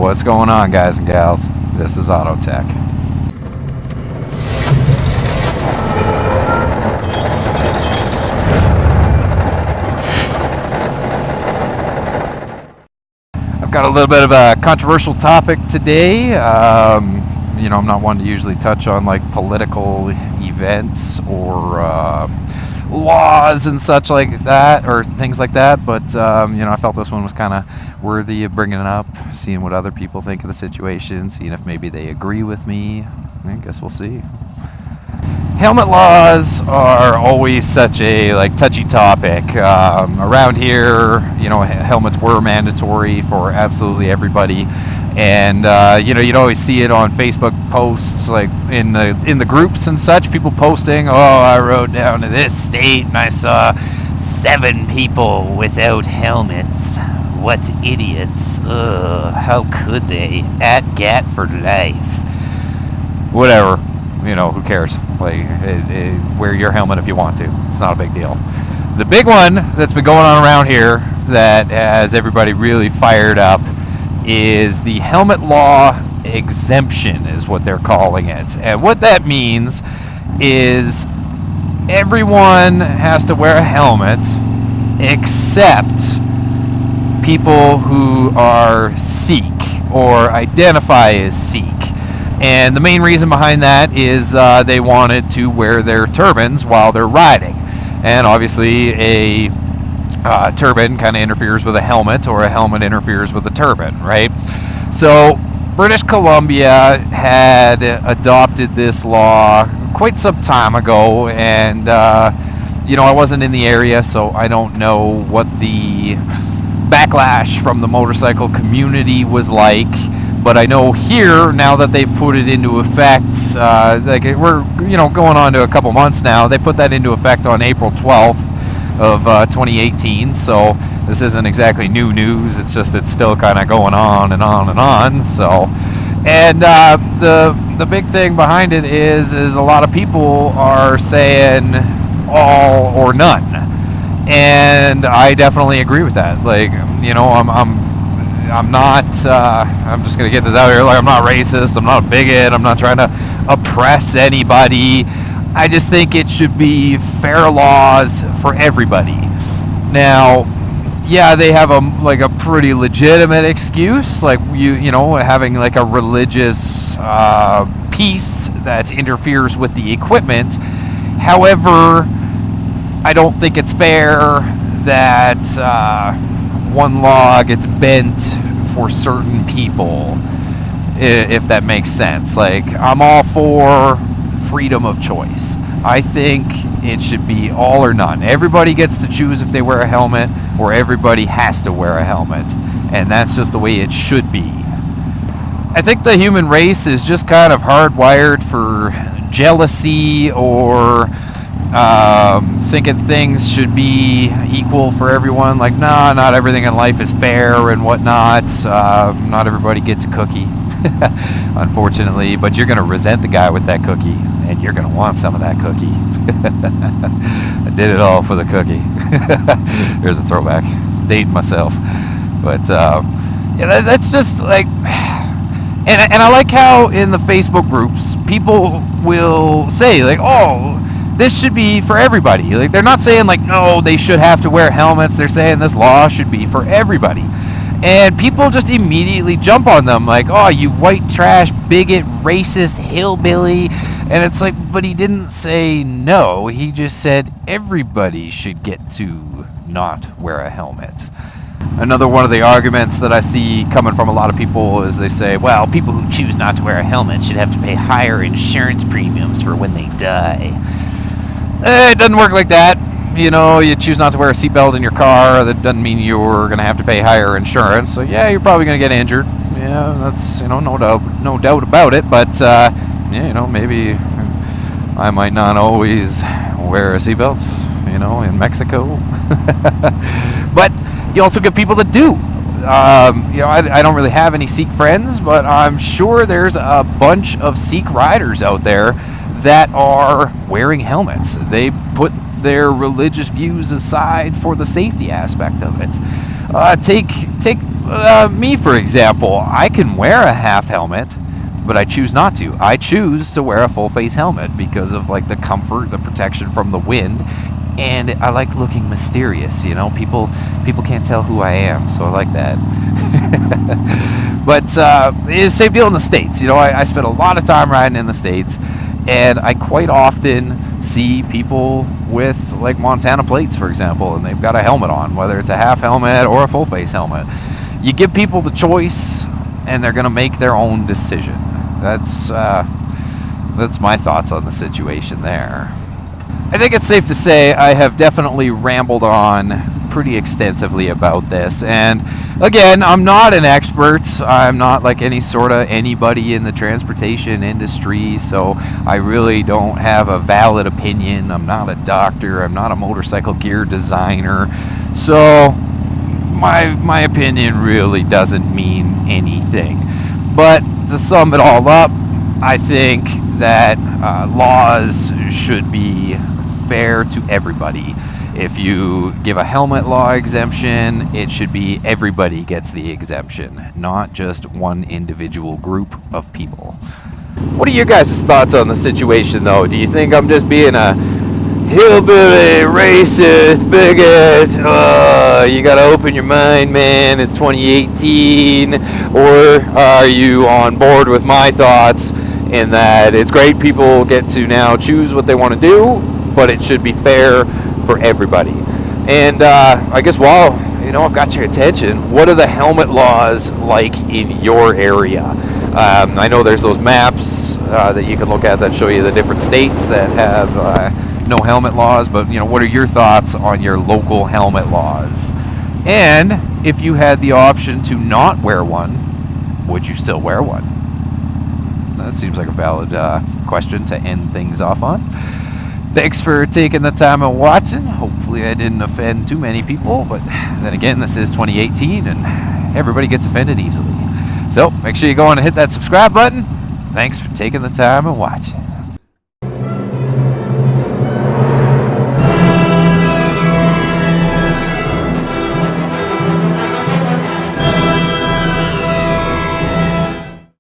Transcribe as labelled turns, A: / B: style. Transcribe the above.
A: What's going on, guys and gals? This is Auto Tech. I've got a little bit of a controversial topic today. You know, I'm not one to usually touch on like political events or laws and such like that, or things like that, but you know, I felt this one was kind of worthy of bringing it up, seeing what other people think of the situation, seeing if maybe they agree with me. I guess we'll see. Helmet laws are always such a touchy topic. Around here, you know, helmets were mandatory for absolutely everybody, and you know, you'd always see it on Facebook posts, like in the groups and such. People posting, "Oh, I rode down to this state and I saw 7 people without helmets. What idiots! How could they? At GAT for life." Whatever. You know, who cares? Like, wear your helmet if you want to. It's not a big deal. The big one that's been going on around here that has everybody really fired up is the helmet law exemption, is what they're calling it. And what that means is everyone has to wear a helmet except people who are Sikh or identify as Sikh. And the main reason behind that is they wanted to wear their turbans while they're riding. And obviously a turban kind of interferes with a helmet, or a helmet interferes with a turban, right? So British Columbia had adopted this law quite some time ago, and you know, I wasn't in the area, so I don't know what the backlash from the motorcycle community was like. But I know here, now that they've put it into effect, like we're, you know, going on to a couple months now, they put that into effect on April 12th of 2018, so this isn't exactly new news, it's just it's still kind of going on and on and on. So, and the big thing behind it is a lot of people are saying all or none, and I definitely agree with that. Like, you know, I'm not, I'm just going to get this out here, like, I'm not racist, I'm not a bigot, I'm not trying to oppress anybody. I just think it should be fair laws for everybody. Now, yeah, they have a pretty legitimate excuse, like you know, having like a religious piece that interferes with the equipment. However, I don't think it's fair that one law gets bent for certain people, if that makes sense. Like, I'm all for freedom of choice. I think it should be all or none. Everybody gets to choose if they wear a helmet, or everybody has to wear a helmet, and that's just the way it should be. I think the human race is just kind of hardwired for jealousy, or thinking things should be equal for everyone. Like, nah, not everything in life is fair and whatnot. Not everybody gets a cookie, unfortunately, but you're going to resent the guy with that cookie, and you're going to want some of that cookie. I did it all for the cookie. Here's a throwback. Dating myself. But yeah, that's just like... And I like how in the Facebook groups, people will say, like, oh, this should be for everybody. Like, they're not saying, like, no, they should have to wear helmets. They're saying this law should be for everybody. And people just immediately jump on them, like, oh, you white trash, bigot, racist, hillbilly. And it's like, but he didn't say no. He just said everybody should get to not wear a helmet. Another one of the arguments that I see coming from a lot of people is they say, well, people who choose not to wear a helmet should have to pay higher insurance premiums for when they die. It doesn't work like that. You know, you choose not to wear a seatbelt in your car, that doesn't mean you're going to have to pay higher insurance. So yeah, you're probably going to get injured. Yeah, that's, you know, no doubt about it. But yeah, you know, maybe I might not always wear a seatbelt, you know, in Mexico. But you also get people that do. You know, I don't really have any Sikh friends, but I'm sure there's a bunch of Sikh riders out there that are wearing helmets. They put their religious views aside for the safety aspect of it. Take Me, for example, I can wear a half helmet, but I choose not to. I choose to wear a full face helmet because of like the comfort, the protection from the wind, and I like looking mysterious. You know, people can't tell who I am, so I like that. But it's the same deal in the States. You know, I spend a lot of time riding in the States, and I quite often see people with like Montana plates, for example, and they've got a helmet on, whether it's a half helmet or a full face helmet. You give people the choice, and they're going to make their own decision. That's my thoughts on the situation there. I think it's safe to say I have definitely rambled on pretty extensively about this, and again, I'm not an expert. I'm not like any sort of anybody in the transportation industry, so I really don't have a valid opinion. I'm not a doctor. I'm not a motorcycle gear designer, so my opinion really doesn't mean anything. But to sum it all up, I think that laws should be fair to everybody. If you give a helmet law exemption, it should be everybody gets the exemption, not just one individual group of people. What are your guys' thoughts on the situation, though? Do you think I'm just being a hillbilly, racist, bigot? You gotta open your mind, man, it's 2018. Or are you on board with my thoughts in that it's great people get to now choose what they want to do, but it should be fair for everybody? And I guess while I've got your attention, what are the helmet laws like in your area? I know there's those maps that you can look at that show you the different states that have no helmet laws, but what are your thoughts on your local helmet laws? And if you had the option to not wear one, would you still wear one? That seems like a valid question to end things off on. Thanks for taking the time and watching. Hopefully I didn't offend too many people, but then again, this is 2018 and everybody gets offended easily. So make sure you go on and hit that subscribe button. Thanks for taking the time and watching.